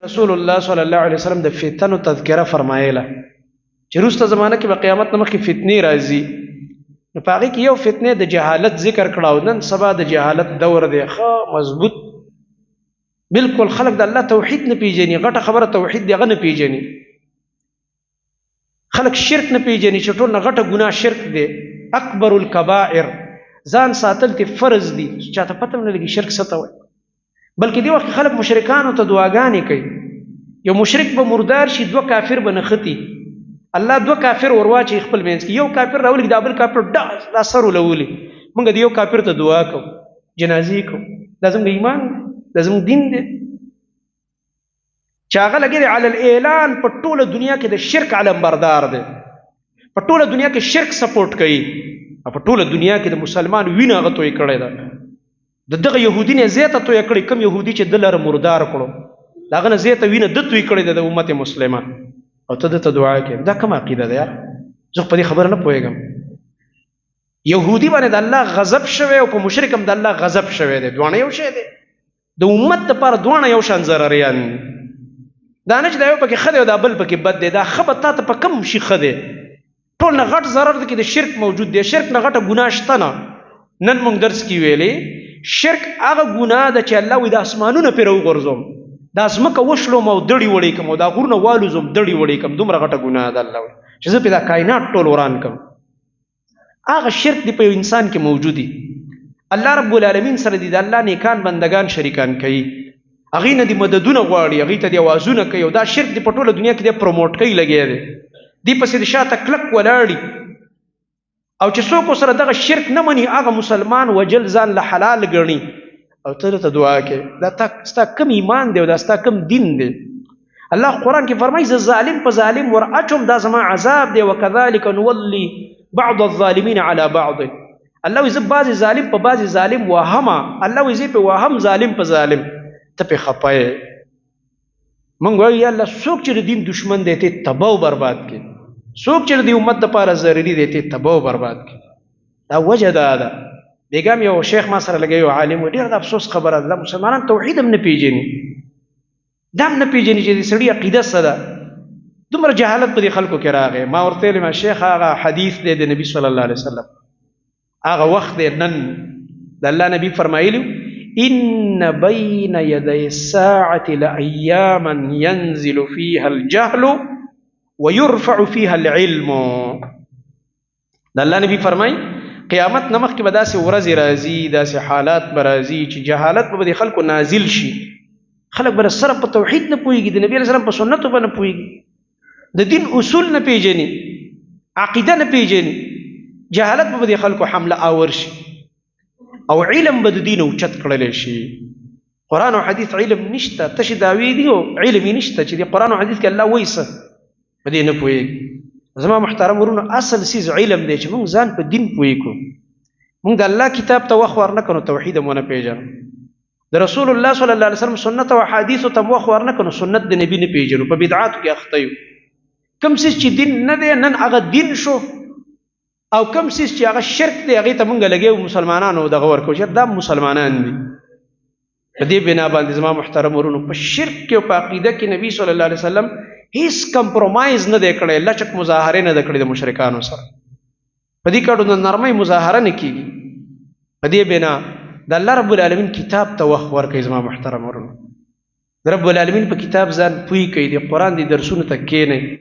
رسول الله صلی الله علیه وسلم د فتنو تذکره فرمایله چې وروسته زمانه کې به قیامت نه مخکې فتنې راځي، نو په هغې کې یو فتنې د جهالت ذکر کړه، او نن سبا د جهالت دور دی ښه مضبوط، بالکل خلک د الله توحید نه پیژني، غټه خبره توحید دی هغه نه پیژني، خلک شرک نه پیژني چې ټول نه غټه ګناه شرک دی، اکبر الکبائر، ځان ساتل ته فرض دي، چاته پته نه لګي شرک څه ته وایي، بلکې دې وخت خلک مشرکانو ته دعاګانې کوي، یو مشرک به مردار شي، دوه کافر به نښتي، الله دوه کافر ورواچي خپل منځ کې، یو کافر راولي دا بل کافر دا سر ولولي، موږ د یو کافر ته دعا کوو، جنازې کوو، دا زموږ ایمان دی، دا زموږ دین دی، چې هغه لګي علی الاعلان په ټوله دنیا کې د شرک علمبردار دی، په ټوله دنیا کې شرک سپورټ کوي، او په ټوله دنیا کې د مسلمان وینه هغه توی کړی ده، د دغه یهودي نه زیاته توی کړی، کوم یهودي چې د لره مردار کړو د هغه نه زیاته وینه د توی کړی ده د امت مسلمه، او ته دته دعا کوې، دا کومه عقیده ده یار؟ زه په دې خبره نه پوهېږم، یهودي باندې د الله غضب شوی او په مشرک هم د الله غضب شوی دی، دواړه یو شی دی، د امت دپاره دواړه یو شان ضرریان، دا نه چې دا یو پکې ښه دی او دا بل پکې بد دی، دا ښه به تا ته په کوم شي ښه دی؟ ټول نه غټ ضرر دی کې د شرک موجود دی، شرک نه غټه ګناه شته نه، نن موږ درس کې ویلې شرک هغه ګناه ده چې الله وایي د اسمانونه پرې وغورځوم، دا ځمکه وشلوم او دړې وړې کړم او دا غرونه والوزم دړې وړې کړم، دومره غټه ګناه ده الله وایي چې زه پرې دا کائنات ټول وران کړم، هغه شرک دی په یو انسان کې موجود دی، الله رب العالمین سره دی د الله نیکان بندگان شریکان کوي، هغې نه دي مددونه غواړي، هغې ته دې اوازونه کوي، او دا شرک دی په ټوله دنیا کې دی پروموټ کوي لګیا دی، دی پسې د شاته کلک ولاړي، او چې څوک سره دغه شرک نه مني هغه مسلمان وجل ځان له حلال ګڼي، او ته ته دعا کوي، دا ستا کم ایمان دی او دا ستا کم دین دی، الله قرآن کې فرمایي زه ظالم په ظالم ور اچوم، دا زما عذاب دی، وکذلک نولي بعض الظالمین علی بعض، الله وایي زه بعضې ظالم په بعضې ظالم وهمه، الله وایي زه پې وهم ظالم په ظالم، ته پې خفه یې، موږ وایو یا الله څوک چې د دین دشمن دی ته تباه و برباد کړي، څوک چې د امت دپاره ضروري دی ته تباه و برباد کړي، دا وجه دا ده. بیګم یو شیخ ما سره لګی یو عالم ډېر د افسوس خبره ده، مسلمانان توحید هم نه پیژني، دا هم نه پیژني چې د سړي عقیده څه ده، دومره جهالت په دې خلکو کې راغی، ما ورته ویلې ما شیخ هغه حدیث دی د نبي صلی الله علیه وسلم، هغه وخت دی نن د الله نبي فرمایلي ان بین یدی الساعة لایاما ینزل فیها الجهل ويرفع فيها العلم، د الله نبی فرمای قیامت نمخ کې به داسې ورځې راځي، داسې حالات به راځي چې جهالت به د خلکو نازل شي، خلک به سره په توحید نه پوهېږي، د نبي علیه السلام په سنتو به نه پوهېږي، د دین اصول نه پیژني، عقیده نه پیژني، جهالت به د خلکو حمله آور شي، او علم به د دین اوچت کړلی شي، قرآن او حدیث علم نشته، تشې دعوې دي او علم یې نشته چې د قرآن او حدیث کې الله وایي څه په دې نه پوهېږي. زما محترم ورونو اصل سیز علم دی چې موږ ځان په دین پوهې کړو، موږ د الله کتاب ته وخت ورنه کړو توحید هم ونه پېژنو، د رسول الله صلی الله علیه وسلم سنت او احادیثو ته وخت ورنه کړو، سنت د نبي نه پېژنو، په بدعاتو کې اخته یو، کوم څیز چې دین نه دی نن هغه دین شو، او کوم څیز چې هغه شرک دی هغې ته موږ لګیو مسلمانانو دغه ورکوو چې دا مسلمانان دي، په دې بنا باندې زما محترم ورونو په شرک کې او په عقیده کې نبی صلی الله علیه وسلم هیڅ کمپرومایز نه دی کړی، لچک مظاهرې نه ده کړې د مشرکانو سره، په دې کډو د نرمۍ مظاهره نه کېږي، په دې بنا د الله رب العالمین کتاب ته وخت ورکوئ زما محترم ورونو، د رب العالمین په کتاب ځان پوهې کوئ، د قرآن د درسونو ته کښېنئ.